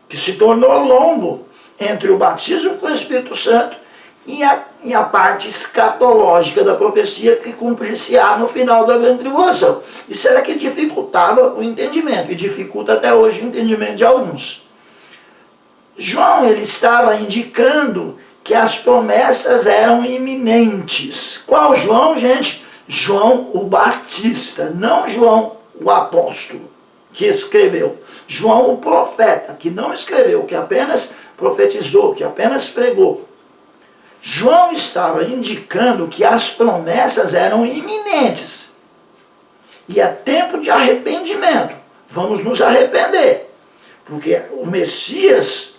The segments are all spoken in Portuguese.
que se tornou longo entre o batismo com o Espírito Santo e a parte escatológica da profecia que cumprir-se-á no final da grande tribulação. Isso era que dificultava o entendimento, e dificulta até hoje o entendimento de alguns. João, ele estava indicando que as promessas eram iminentes. Qual João, gente? João o Batista, não João o apóstolo, que escreveu. João o profeta, que não escreveu, que apenas profetizou, que apenas pregou. João estava indicando que as promessas eram iminentes. E é tempo de arrependimento. Vamos nos arrepender. Porque o Messias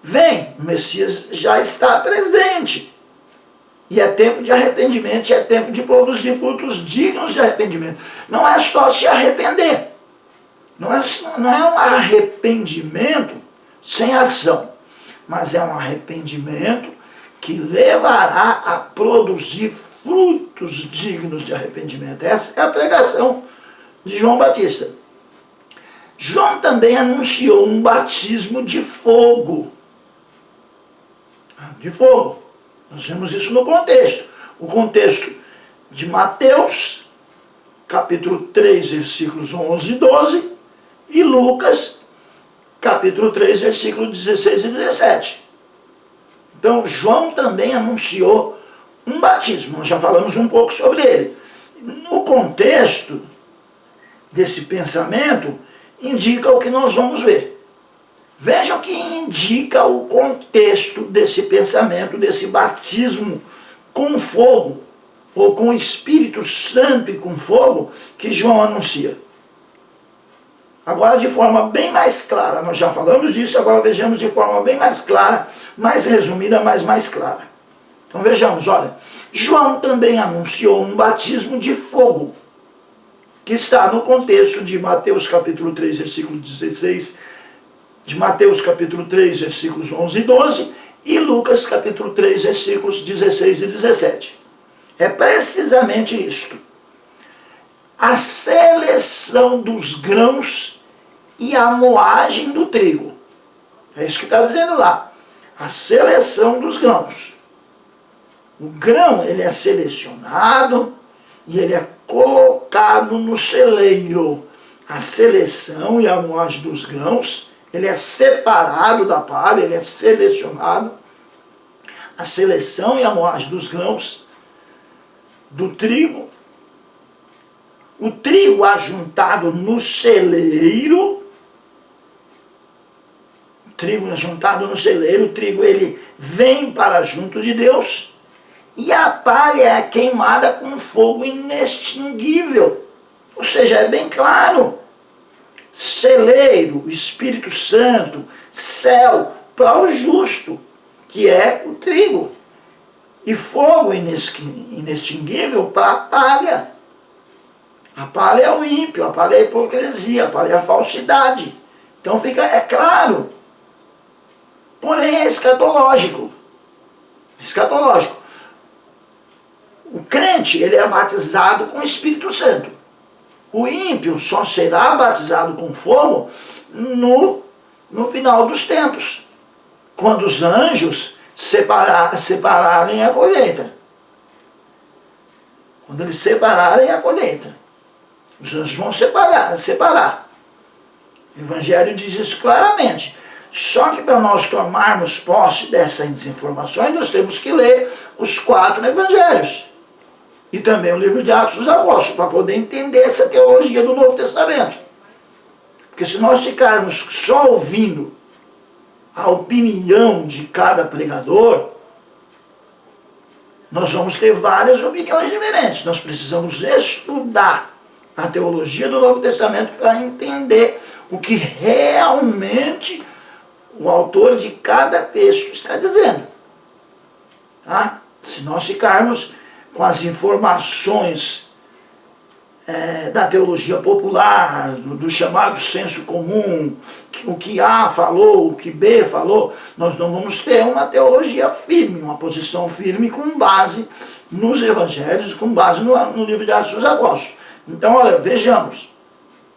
vem, o Messias já está presente. E é tempo de arrependimento, e é tempo de produzir frutos dignos de arrependimento. Não é só se arrepender. Não é um arrependimento sem ação. Mas é um arrependimento que levará a produzir frutos dignos de arrependimento. Essa é a pregação de João Batista. João também anunciou um batismo de fogo. De fogo. Nós vemos isso no contexto. O contexto de Mateus, capítulo 3, versículos 11 e 12, e Lucas, capítulo 3, versículos 16 e 17. Então, João também anunciou um batismo. Nós já falamos um pouco sobre ele. No contexto desse pensamento, indica o que nós vamos ver. Veja o que indica o contexto desse pensamento, desse batismo com fogo, ou com o Espírito Santo e com fogo, que João anuncia. Agora de forma bem mais clara, nós já falamos disso, agora vejamos de forma bem mais clara, mais resumida, mas mais clara. Então vejamos, olha, João também anunciou um batismo de fogo, que está no contexto de Mateus capítulo 3, versículo 16, de Mateus capítulo 3, versículos 11 e 12, e Lucas capítulo 3, versículos 16 e 17. É precisamente isto. A seleção dos grãos e a moagem do trigo. É isso que está dizendo lá. A seleção dos grãos. O grão, ele é selecionado e ele é colocado no celeiro. A seleção e a moagem dos grãos, ele é separado da palha, ele é selecionado. A seleção e a moagem dos grãos, do trigo. O trigo ajuntado no celeiro. O trigo ajuntado no celeiro, o trigo ele vem para junto de Deus. E a palha é queimada com fogo inextinguível. Ou seja, é bem claro. Celeiro, Espírito Santo, céu, para o justo, que é o trigo. E fogo inextinguível para a palha. A palha é o ímpio, a palha é a hipocrisia, a palha é a falsidade. Então fica, é claro. Porém é escatológico. Escatológico. O crente, ele é batizado com o Espírito Santo. O ímpio só será batizado com fogo no final dos tempos, quando os anjos separarem a colheita. Quando eles separarem a colheita. Os anjos vão separar. O Evangelho diz isso claramente. Só que para nós tomarmos posse dessas informações, nós temos que ler os 4 Evangelhos. E também o livro de Atos dos Apóstolos, para poder entender essa teologia do Novo Testamento. Porque se nós ficarmos só ouvindo a opinião de cada pregador, nós vamos ter várias opiniões diferentes. Nós precisamos estudar a teologia do Novo Testamento para entender o que realmente o autor de cada texto está dizendo. Tá? Se nós ficarmos com as informações da teologia popular, do chamado senso comum, o que A falou, o que B falou, nós não vamos ter uma teologia firme, uma posição firme com base nos evangelhos, com base no livro de Atos dos Apóstolos. Então, olha, vejamos,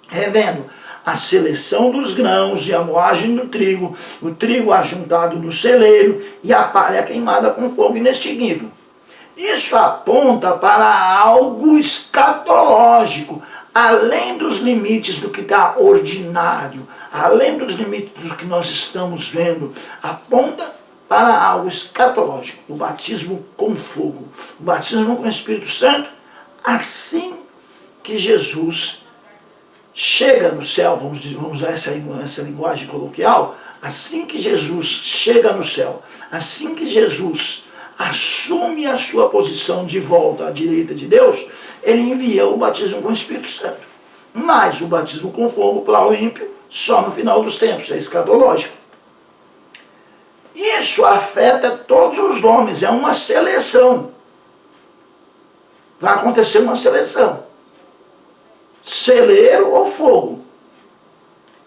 revendo, a seleção dos grãos e a moagem do trigo, o trigo ajuntado no celeiro e a palha queimada com fogo inextinguível. Isso aponta para algo escatológico, além dos limites do que está ordinário, além dos limites do que nós estamos vendo, aponta para algo escatológico, o batismo com fogo, o batismo com o Espírito Santo, assim que Jesus chega no céu, vamos usar essa linguagem coloquial, assim que Jesus chega no céu, assim que Jesus assume a sua posição de volta à direita de Deus, ele envia o batismo com o Espírito Santo. Mas o batismo com fogo para o ímpio só no final dos tempos, é escatológico. Isso afeta todos os homens, é uma seleção. Vai acontecer uma seleção. Celeiro ou fogo.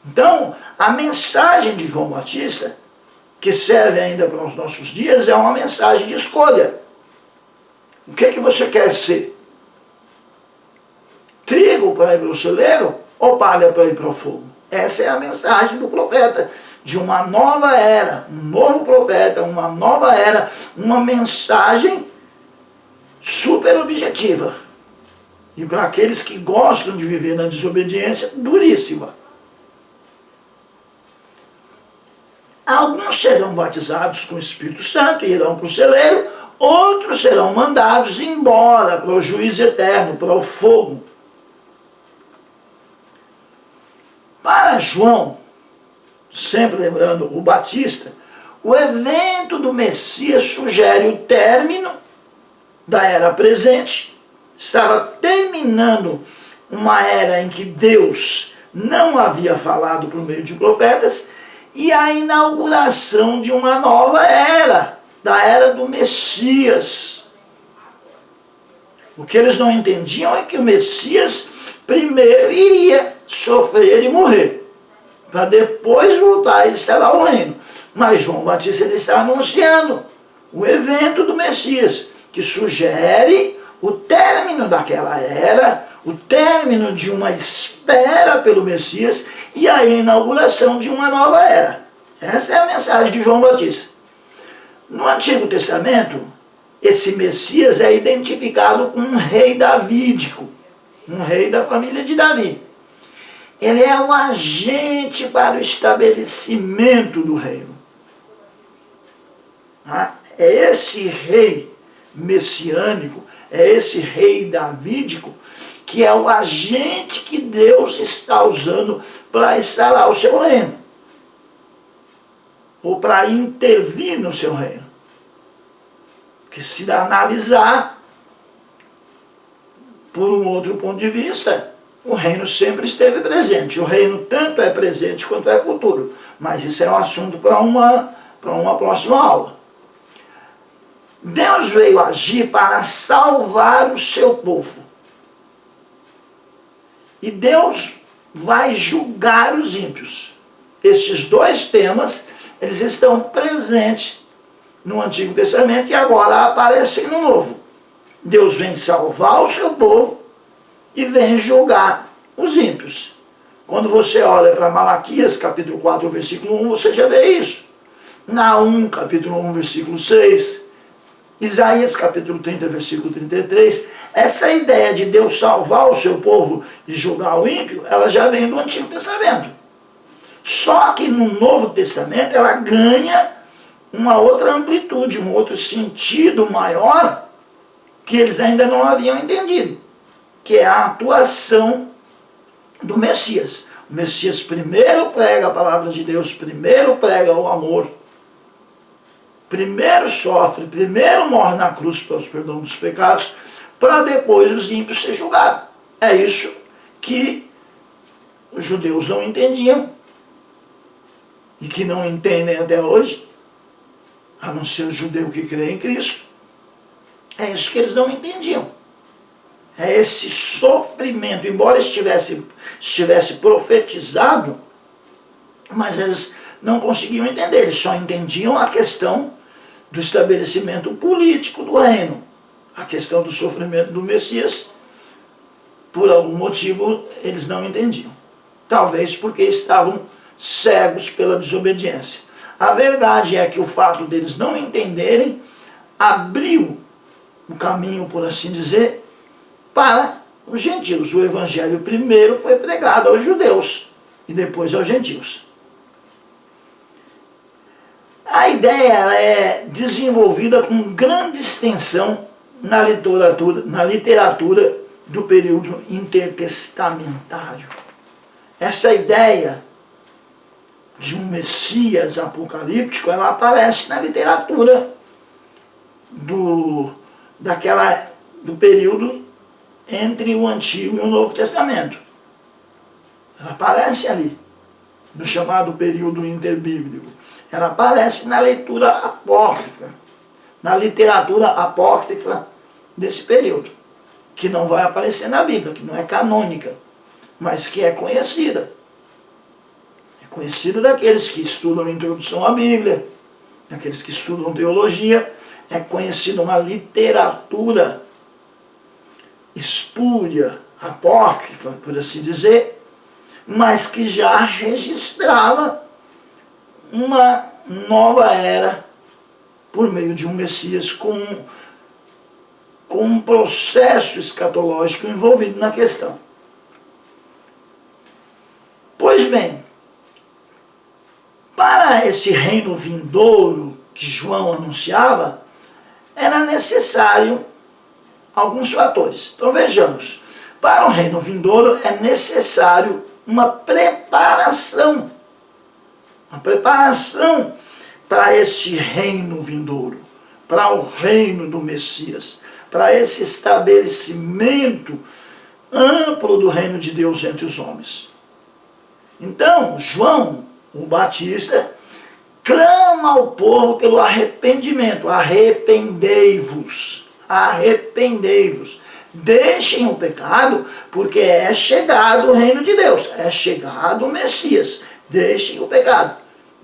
Então, a mensagem de João Batista, que serve ainda para os nossos dias, é uma mensagem de escolha. O que é que você quer ser? Trigo para ir para o celeiro ou palha para ir para o fogo? Essa é a mensagem do profeta, de uma nova era, um novo profeta, uma nova era, uma mensagem super objetiva. E para aqueles que gostam de viver na desobediência, duríssima. Alguns serão batizados com o Espírito Santo e irão para o celeiro, outros serão mandados embora para o juízo eterno, para o fogo. Para João, sempre lembrando o Batista, o evento do Messias sugere o término da era presente. Estava terminando uma era em que Deus não havia falado por meio de profetas, e a inauguração de uma nova era, da era do Messias. O que eles não entendiam é que o Messias primeiro iria sofrer e morrer, para depois voltar e instalar o reino. Mas João Batista ele está anunciando o evento do Messias, que sugere o término daquela era, o término de uma espera pelo Messias e a inauguração de uma nova era. Essa é a mensagem de João Batista. No Antigo Testamento, esse Messias é identificado com um rei davídico, um rei da família de Davi. Ele é um agente para o estabelecimento do reino. É esse rei messiânico, é esse rei davídico, que é o agente que Deus está usando para instalar o seu reino, ou para intervir no seu reino. Porque se analisar por um outro ponto de vista, o reino sempre esteve presente. O reino tanto é presente quanto é futuro. Mas isso é um assunto para uma próxima aula. Deus veio agir para salvar o seu povo. E Deus vai julgar os ímpios. Estes dois temas, eles estão presentes no Antigo Testamento e agora aparecem no Novo. Deus vem salvar o seu povo e vem julgar os ímpios. Quando você olha para Malaquias, capítulo 4, versículo 1, você já vê isso. Naum, capítulo 1, versículo 6. Isaías, capítulo 30, versículo 33. Essa ideia de Deus salvar o seu povo e julgar o ímpio, ela já vem do Antigo Testamento. Só que no Novo Testamento ela ganha uma outra amplitude, um outro sentido maior que eles ainda não haviam entendido, que é a atuação do Messias. O Messias primeiro prega a palavra de Deus, primeiro prega o amor, primeiro sofre, primeiro morre na cruz para o perdão dos pecados, para depois os ímpios ser julgados. É isso que os judeus não entendiam e que não entendem até hoje, a não ser o judeu que crê em Cristo. É isso que eles não entendiam. É esse sofrimento, embora estivesse profetizado, mas eles não conseguiam entender, eles só entendiam a questão do estabelecimento político do reino. A questão do sofrimento do Messias, por algum motivo, eles não entendiam. talvez porque estavam cegos pela desobediência. A verdade é que o fato deles não entenderem abriu o caminho, por assim dizer, para os gentios. O evangelho primeiro foi pregado aos judeus e depois aos gentios. A ideia ela é desenvolvida com grande extensão na literatura do período intertestamentário. Essa ideia de um Messias apocalíptico, ela aparece na literatura do período entre o Antigo e o Novo Testamento. Ela aparece ali, no chamado período interbíblico. Ela aparece na leitura apócrifa, na literatura apócrifa desse período, que não vai aparecer na Bíblia, que não é canônica, mas que é conhecida. É conhecida daqueles que estudam a introdução à Bíblia, daqueles que estudam teologia. É conhecida uma literatura espúria, apócrifa, por assim dizer, mas que já registrava uma nova era por meio de um Messias com um processo escatológico envolvido na questão. Pois bem, para esse reino vindouro que João anunciava, era necessário alguns fatores. Então vejamos, para o reino vindouro é necessário uma preparação para este reino vindouro, para o reino do Messias, para esse estabelecimento amplo do reino de Deus entre os homens. Então, João, o Batista, clama ao povo pelo arrependimento. Arrependei-vos, arrependei-vos. Deixem o pecado, porque é chegado o reino de Deus, é chegado o Messias. Deixem o pecado.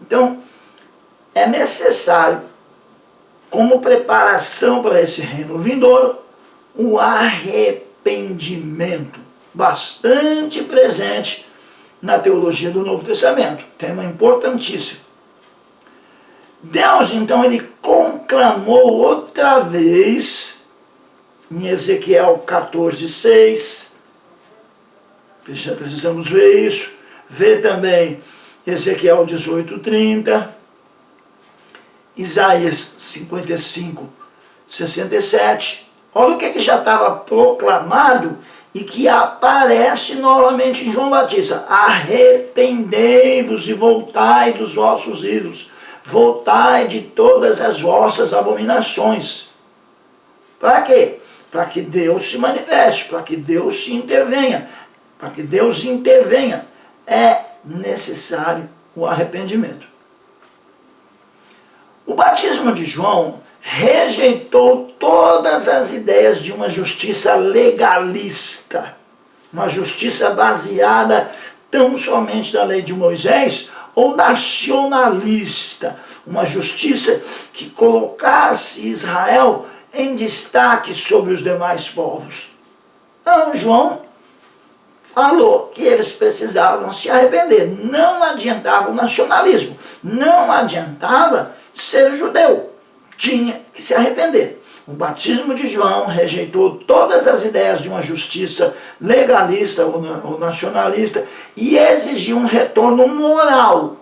Então, é necessário, como preparação para esse reino vindouro, o arrependimento, bastante presente na teologia do Novo Testamento. Tema importantíssimo. Deus, então, ele conclamou outra vez, em Ezequiel 14:6, precisamos ver isso, ver também Ezequiel 18:30, Isaías 55:67. Olha o que já estava proclamado e que aparece novamente em João Batista. Arrependei-vos e voltai dos vossos ídolos, voltai de todas as vossas abominações. Para quê? Para que Deus se manifeste, para que Deus se intervenha, para que Deus intervenha. É necessário o arrependimento. O batismo de João rejeitou todas as ideias de uma justiça legalista, uma justiça baseada tão somente na lei de Moisés, ou nacionalista, uma justiça que colocasse Israel em destaque sobre os demais povos. Então, João falou que eles precisavam se arrepender. Não adiantava o nacionalismo, não adiantava ser judeu, tinha que se arrepender. O batismo de João rejeitou todas as ideias de uma justiça legalista ou nacionalista e exigiu um retorno moral,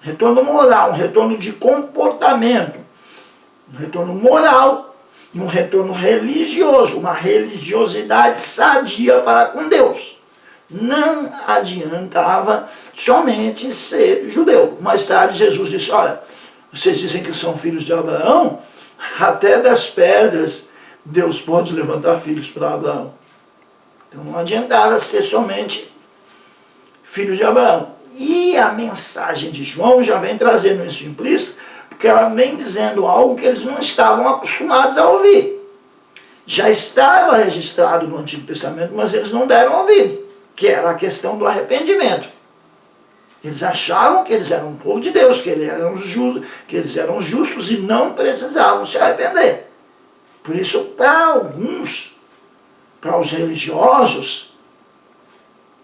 um retorno de comportamento, um retorno moral e um retorno religioso, uma religiosidade sadia para com Deus. Não adiantava somente ser judeu. Mais tarde Jesus disse, olha, vocês dizem que são filhos de Abraão, até das pedras Deus pode levantar filhos para Abraão. Então não adiantava ser somente filho de Abraão. E a mensagem de João já vem trazendo isso implícito, porque ela vem dizendo algo que eles não estavam acostumados a ouvir. Já estava registrado no Antigo Testamento, mas eles não deram ouvido, que era a questão do arrependimento. Eles achavam que eles eram um povo de Deus, que eles eram justos e não precisavam se arrepender. Por isso, para alguns, para os religiosos,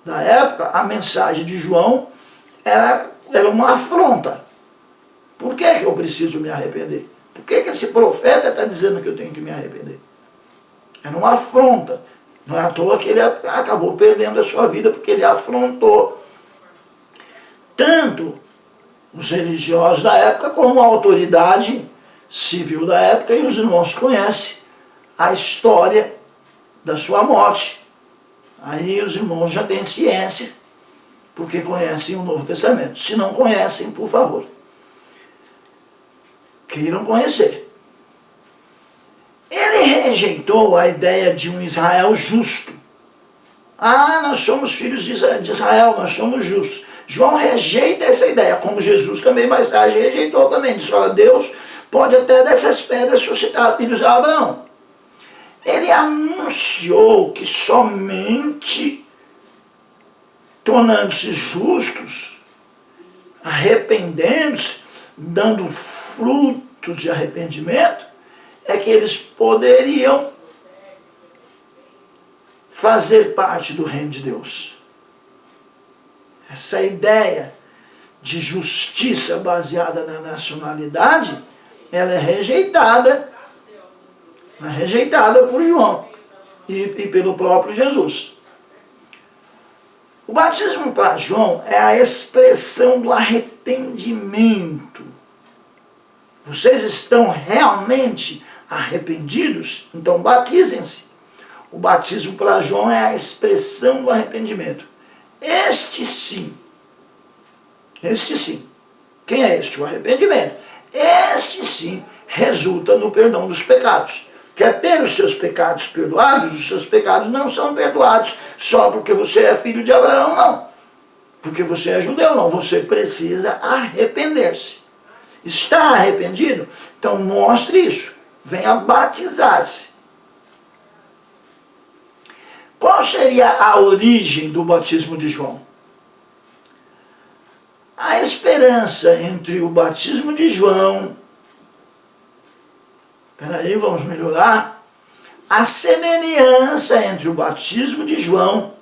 da época, a mensagem de João era uma afronta. Por que eu preciso me arrepender? Por que esse profeta está dizendo que eu tenho que me arrepender? Era uma afronta. Não é à toa que ele acabou perdendo a sua vida, porque ele afrontou tanto os religiosos da época como a autoridade civil da época, e os irmãos conhecem a história da sua morte. Aí os irmãos já têm ciência, porque conhecem o Novo Testamento. Se não conhecem, por favor, queiram conhecer. Ele rejeitou a ideia de um Israel justo. Nós somos filhos de Israel, nós somos justos. João rejeita essa ideia, como Jesus também mais tarde rejeitou também. Diz, olha, Deus pode até dessas pedras suscitar filhos de Abraão. Ele anunciou que somente tornando-se justos, arrependendo-se, dando frutos de arrependimento, é que eles poderiam fazer parte do reino de Deus. Essa ideia de justiça baseada na nacionalidade, ela é rejeitada por João e pelo próprio Jesus. O batismo para João é a expressão do arrependimento. Vocês estão realmente arrependidos? Então batizem-se. O batismo para João é a expressão do arrependimento. Este sim. Quem é este? O arrependimento. Este sim resulta no perdão dos pecados. Quer ter os seus pecados perdoados? Os seus pecados não são perdoados só porque você é filho de Abraão, não. Porque você é judeu, não. Você precisa arrepender-se. Está arrependido? Então mostre isso. Venha batizar-se. Qual seria a origem do batismo de João? A esperança entre o batismo de João, vamos melhorar, a semelhança entre o batismo de João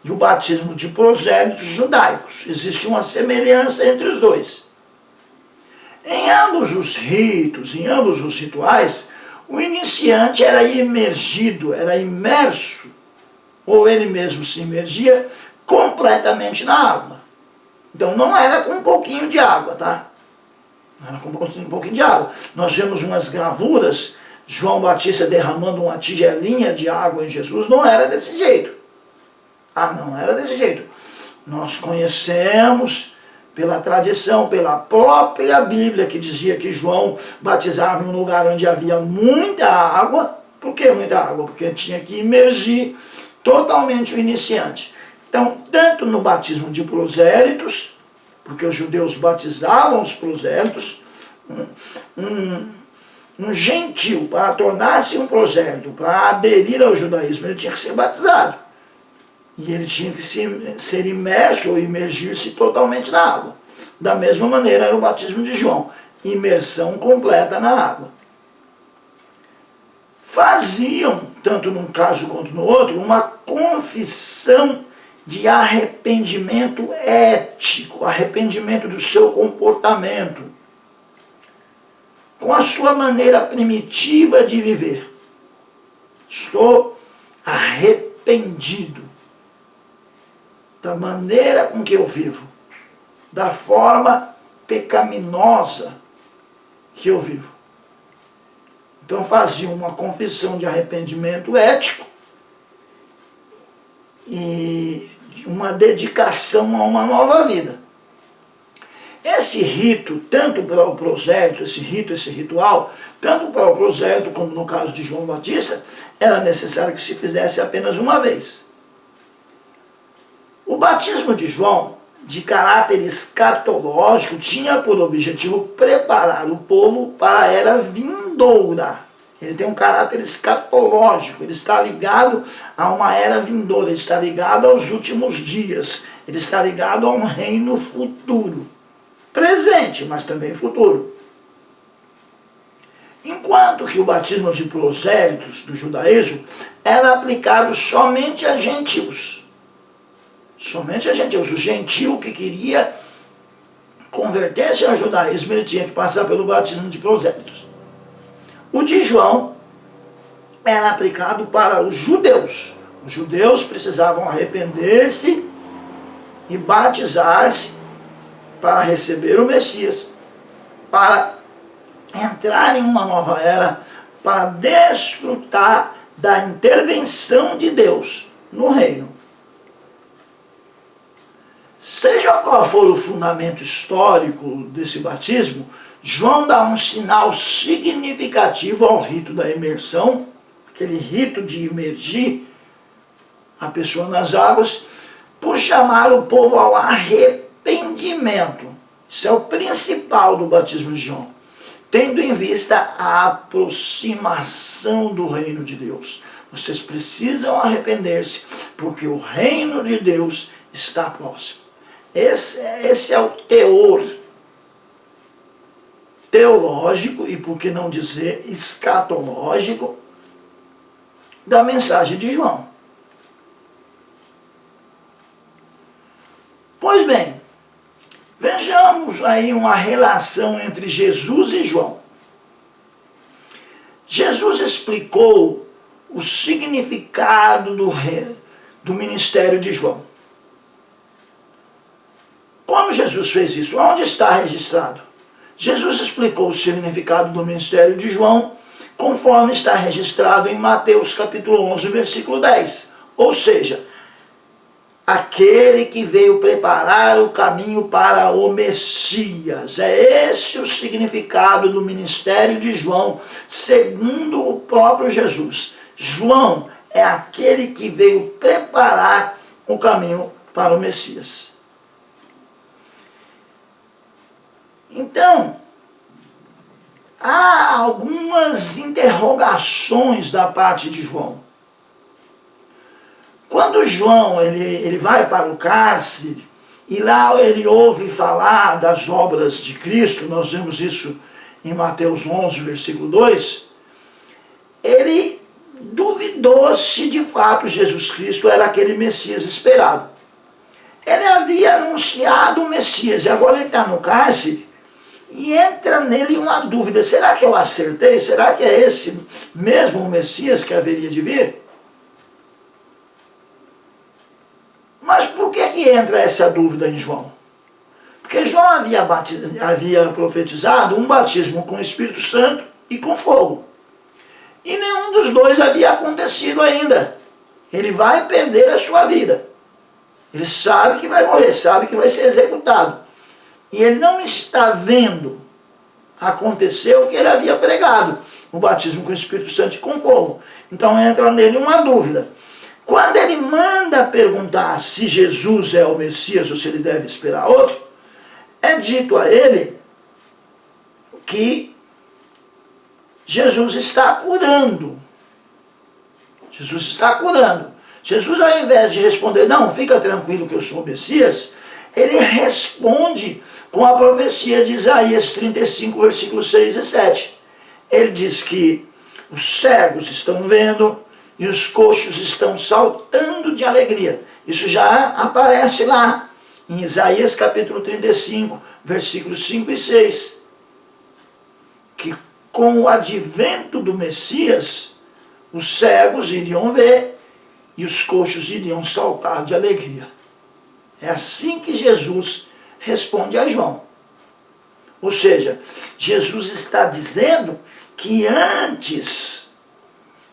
e o batismo de prosélitos judaicos. Existe uma semelhança entre os dois. Em ambos os ritos, em ambos os rituais, o iniciante era imergido, era imerso, ou ele mesmo se imergia completamente na água. Então não era com um pouquinho de água, tá? Não era com um pouquinho de água. Nós vemos umas gravuras, João Batista derramando uma tigelinha de água em Jesus, não era desse jeito. Não era desse jeito. Nós conhecemos pela tradição, pela própria Bíblia, que dizia que João batizava em um lugar onde havia muita água. Por que muita água? Porque tinha que imergir totalmente o iniciante. Então, tanto no batismo de prosélitos, porque os judeus batizavam os prosélitos, um gentil, para tornar-se um prosélito, para aderir ao judaísmo, ele tinha que ser batizado. E ele tinha que ser imerso ou imergir-se totalmente na água. Da mesma maneira era o batismo de João, imersão completa na água. Faziam, tanto num caso quanto no outro, uma confissão de arrependimento ético, arrependimento do seu comportamento, com a sua maneira primitiva de viver. Estou arrependido da maneira com que eu vivo, da forma pecaminosa que eu vivo. Então faziam uma confissão de arrependimento ético e uma dedicação a uma nova vida. Esse rito, tanto para o prosélito, esse ritual, tanto para o prosélito como no caso de João Batista, era necessário que se fizesse apenas uma vez. O batismo de João, de caráter escatológico, tinha por objetivo preparar o povo para a era vindoura. Ele tem um caráter escatológico, ele está ligado a uma era vindoura, ele está ligado aos últimos dias, ele está ligado a um reino futuro. Presente, mas também futuro. Enquanto que o batismo de prosélitos do judaísmo era aplicado somente a gentios. Somente a gentil. O gentil que queria converter-se ao judaísmo, ele tinha que passar pelo batismo de prosélitos. O de João era aplicado para os judeus. Os judeus precisavam arrepender-se e batizar-se para receber o Messias, para entrar em uma nova era, para desfrutar da intervenção de Deus no reino. Seja qual for o fundamento histórico desse batismo, João dá um sinal significativo ao rito da imersão, aquele rito de imergir a pessoa nas águas, por chamar o povo ao arrependimento. Isso é o principal do batismo de João, tendo em vista a aproximação do reino de Deus. Vocês precisam arrepender-se, porque o reino de Deus está próximo. Esse é o teor teológico, e por que não dizer escatológico, da mensagem de João. Pois bem, vejamos aí uma relação entre Jesus e João. Jesus explicou o significado do ministério de João. Como Jesus fez isso? Onde está registrado? Jesus explicou o significado do ministério de João, conforme está registrado em Mateus capítulo 11, versículo 10. Ou seja, aquele que veio preparar o caminho para o Messias. É esse o significado do ministério de João, segundo o próprio Jesus. João é aquele que veio preparar o caminho para o Messias. Então, há algumas interrogações da parte de João. Quando João ele vai para o cárcere e lá ele ouve falar das obras de Cristo, nós vemos isso em Mateus 11, versículo 2, ele duvidou se de fato Jesus Cristo era aquele Messias esperado. Ele havia anunciado o Messias e agora ele está no cárcere e entra nele uma dúvida: será que eu acertei? Será que é esse mesmo o Messias que haveria de vir? Mas por que entra essa dúvida em João? Porque João havia profetizado um batismo com o Espírito Santo e com fogo. E nenhum dos dois havia acontecido ainda. Ele vai perder a sua vida. Ele sabe que vai morrer, sabe que vai ser executado. E ele não está vendo acontecer o que ele havia pregado, o batismo com o Espírito Santo e com fogo. Então entra nele uma dúvida. Quando ele manda perguntar se Jesus é o Messias ou se ele deve esperar outro, é dito a ele que Jesus está curando. Jesus está curando. Jesus, ao invés de responder, não, fica tranquilo que eu sou o Messias, ele responde com a profecia de Isaías 35, versículos 6 e 7. Ele diz que os cegos estão vendo e os coxos estão saltando de alegria. Isso já aparece lá em Isaías capítulo 35, versículos 5 e 6. Que com o advento do Messias, os cegos iriam ver e os coxos iriam saltar de alegria. É assim que Jesus responde a João. Ou seja, Jesus está dizendo que antes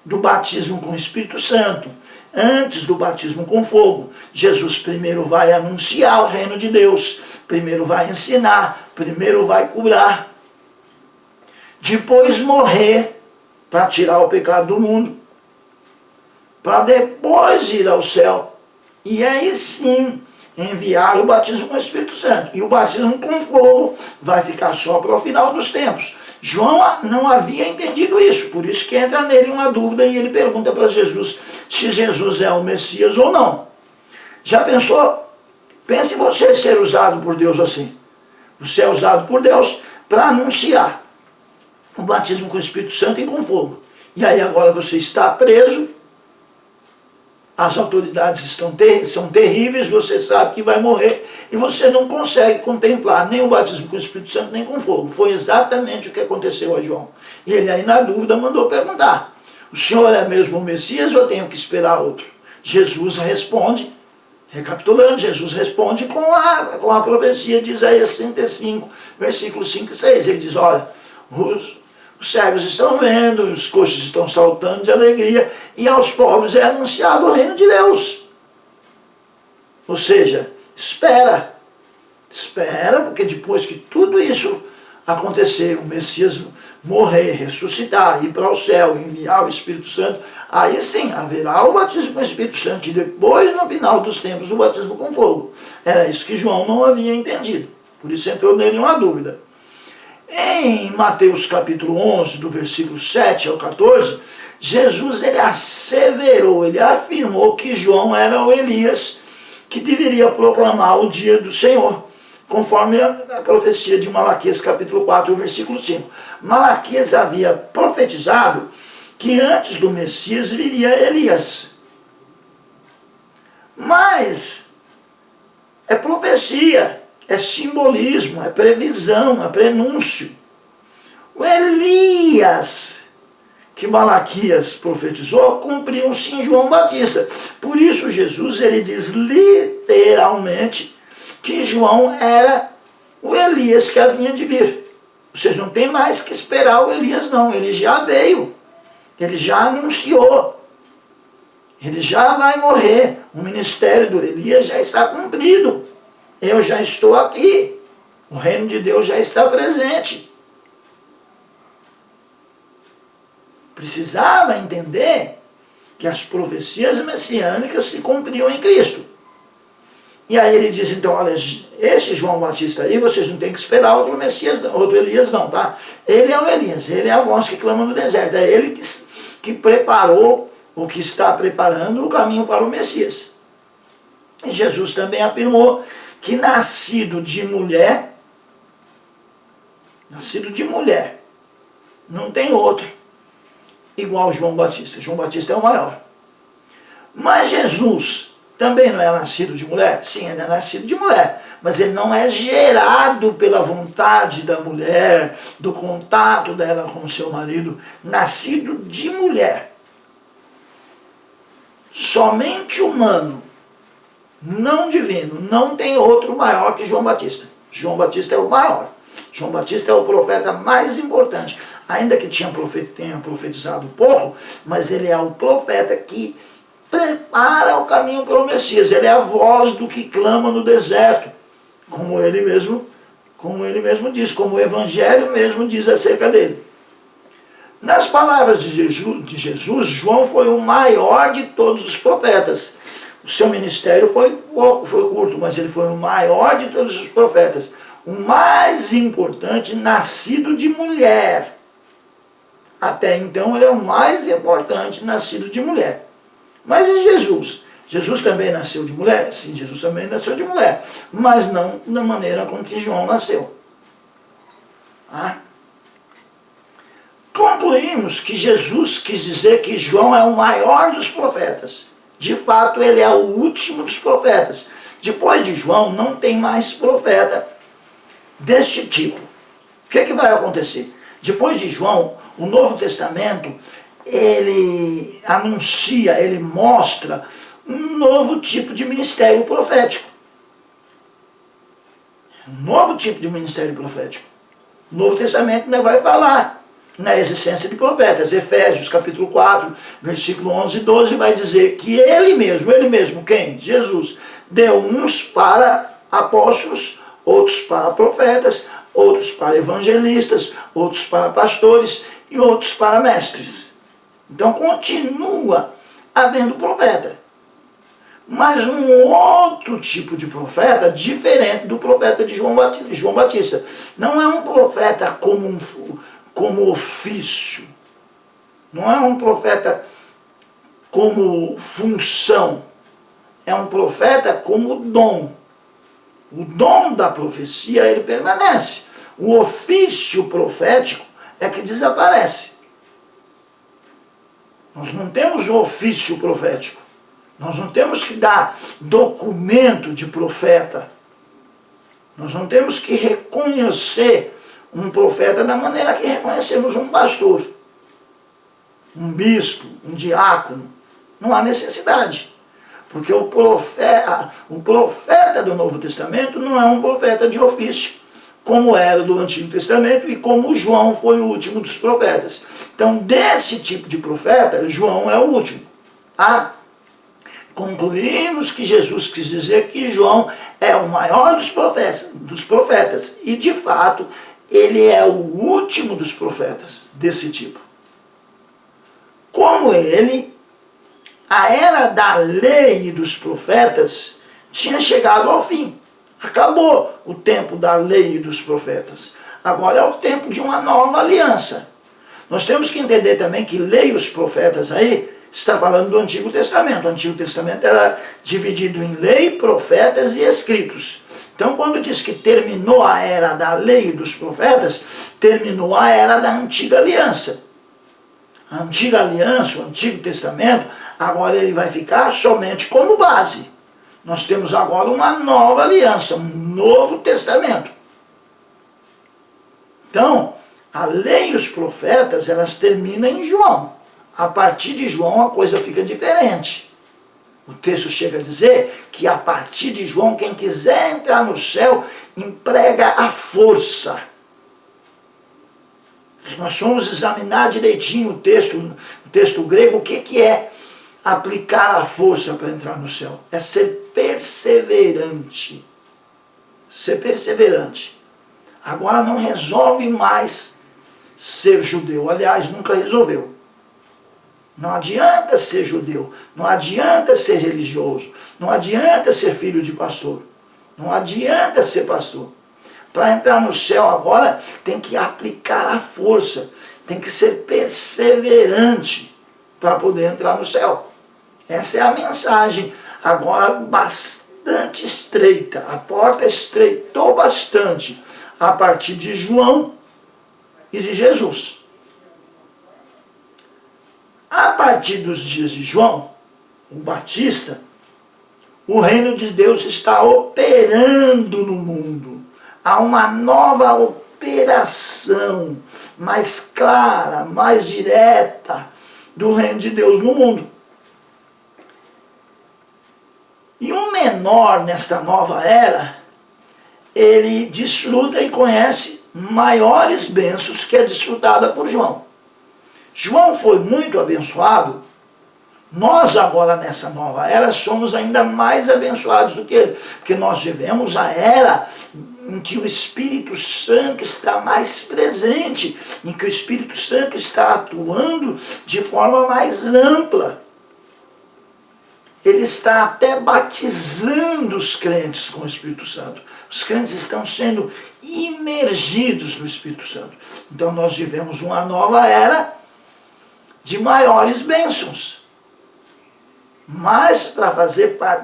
do batismo com o Espírito Santo, antes do batismo com fogo, Jesus primeiro vai anunciar o reino de Deus, primeiro vai ensinar, primeiro vai curar, depois morrer para tirar o pecado do mundo, para depois ir ao céu, e aí sim enviar o batismo com o Espírito Santo. E o batismo com fogo vai ficar só para o final dos tempos. João não havia entendido isso, por isso que entra nele uma dúvida e ele pergunta para Jesus se Jesus é o Messias ou não. Já pensou? Pense você ser usado por Deus assim. Você é usado por Deus para anunciar o batismo com o Espírito Santo e com fogo. E aí agora você está preso as autoridades são terríveis, você sabe que vai morrer, e você não consegue contemplar nem o batismo com o Espírito Santo, nem com fogo. Foi exatamente o que aconteceu a João. E ele aí, na dúvida, mandou perguntar: o Senhor é mesmo o Messias ou eu tenho que esperar outro? Jesus responde, recapitulando, Jesus responde com a profecia de Isaías 35, versículos 5 e 6. Ele diz: olha, os cegos estão vendo, os coxos estão saltando de alegria, e aos pobres é anunciado o reino de Deus. Ou seja, espera, porque depois que tudo isso acontecer, o Messias morrer, ressuscitar, ir para o céu, enviar o Espírito Santo, aí sim haverá o batismo com o Espírito Santo, e depois, no final dos tempos, o batismo com fogo. Era isso que João não havia entendido, por isso entrou nele uma dúvida. Em Mateus capítulo 11, do versículo 7 ao 14, Jesus ele asseverou, ele afirmou que João era o Elias que deveria proclamar o dia do Senhor, conforme a profecia de Malaquias capítulo 4, versículo 5. Malaquias havia profetizado que antes do Messias viria Elias. Mas é profecia, é simbolismo, é previsão, é prenúncio. O Elias que Malaquias profetizou cumpriu-se em João Batista. Por isso Jesus ele diz literalmente que João era o Elias que havia de vir. Vocês não tem mais que esperar o Elias não, ele já veio, ele já anunciou, ele já vai morrer, o ministério do Elias já está cumprido. Eu já estou aqui. O reino de Deus já está presente. Precisava entender que as profecias messiânicas se cumpriam em Cristo. E aí ele diz, então, olha, esse João Batista aí, vocês não têm que esperar outro Messias, outro Elias não, tá? Ele é o Elias, ele é a voz que clama no deserto. É ele que preparou, ou que está preparando o caminho para o Messias. E Jesus também afirmou que nascido de mulher, não tem outro igual João Batista. João Batista é o maior. Mas Jesus também não é nascido de mulher? Sim, ele é nascido de mulher, mas ele não é gerado pela vontade da mulher, do contato dela com o seu marido, nascido de mulher. Somente humano, não divino, não tem outro maior que João Batista. João Batista é o maior. João Batista é o profeta mais importante. Ainda que tenha profetizado pouco, mas ele é o profeta que prepara o caminho para o Messias. Ele é a voz do que clama no deserto, como ele mesmo diz, como o Evangelho mesmo diz acerca dele. Nas palavras de Jesus, João foi o maior de todos os profetas. O seu ministério foi curto, mas ele foi o maior de todos os profetas. O mais importante, nascido de mulher. Até então ele é o mais importante, nascido de mulher. Mas e Jesus? Jesus também nasceu de mulher? Sim, Jesus também nasceu de mulher. Mas não da maneira com que João nasceu. Concluímos que Jesus quis dizer que João é o maior dos profetas. De fato, ele é o último dos profetas. Depois de João, não tem mais profeta deste tipo. O que é que vai acontecer? Depois de João, o Novo Testamento, ele anuncia, ele mostra um novo tipo de ministério profético. Um novo tipo de ministério profético. O Novo Testamento ainda vai falar na existência de profetas. Efésios capítulo 4, versículo 11 e 12 vai dizer que ele mesmo, quem? Jesus, deu uns para apóstolos, outros para profetas, outros para evangelistas, outros para pastores e outros para mestres. Então continua havendo profeta. Mas um outro tipo de profeta diferente do profeta de João Batista. Não é um profeta como ofício. Não é um profeta como função. É um profeta como dom. O dom da profecia, ele permanece. O ofício profético é que desaparece. Nós não temos o ofício profético. Nós não temos que dar documento de profeta. Nós não temos que reconhecer um profeta da maneira que reconhecemos um pastor, um bispo, um diácono. Não há necessidade. Porque o profeta do Novo Testamento não é um profeta de ofício, como era do Antigo Testamento e como João foi o último dos profetas. Então, desse tipo de profeta, João é o último. Concluímos que Jesus quis dizer que João é o maior dos profetas. E, de fato, ele é o último dos profetas desse tipo. Como ele, a era da lei e dos profetas tinha chegado ao fim. Acabou o tempo da lei e dos profetas. Agora é o tempo de uma nova aliança. Nós temos que entender também que lei e os profetas aí está falando do Antigo Testamento. O Antigo Testamento era dividido em lei, profetas e escritos. Então, quando diz que terminou a era da lei e dos profetas, terminou a era da antiga aliança. A antiga aliança, o Antigo Testamento, agora ele vai ficar somente como base. Nós temos agora uma nova aliança, um novo testamento. Então, a lei e os profetas, elas terminam em João. A partir de João a coisa fica diferente. O texto chega a dizer que a partir de João, quem quiser entrar no céu, emprega a força. Se nós formos examinar direitinho o texto grego, o que é aplicar a força para entrar no céu? É ser perseverante. Ser perseverante. Agora não resolve mais ser judeu. Aliás, nunca resolveu. Não adianta ser judeu, não adianta ser religioso, não adianta ser filho de pastor, não adianta ser pastor. Para entrar no céu agora tem que aplicar a força, tem que ser perseverante para poder entrar no céu. Essa é a mensagem agora bastante estreita, a porta estreitou bastante a partir de João e de Jesus. A partir dos dias de João, o Batista, o reino de Deus está operando no mundo. Há uma nova operação mais clara, mais direta do reino de Deus no mundo. E um menor nesta nova era, ele desfruta e conhece maiores bênçãos que é desfrutada por João. João foi muito abençoado. Nós agora nessa nova era somos ainda mais abençoados do que ele, porque nós vivemos a era em que o Espírito Santo está mais presente, em que o Espírito Santo está atuando de forma mais ampla. Ele está até batizando os crentes com o Espírito Santo. Os crentes estão sendo imergidos no Espírito Santo. Então nós vivemos uma nova era de maiores bênçãos. Mas para fazer parte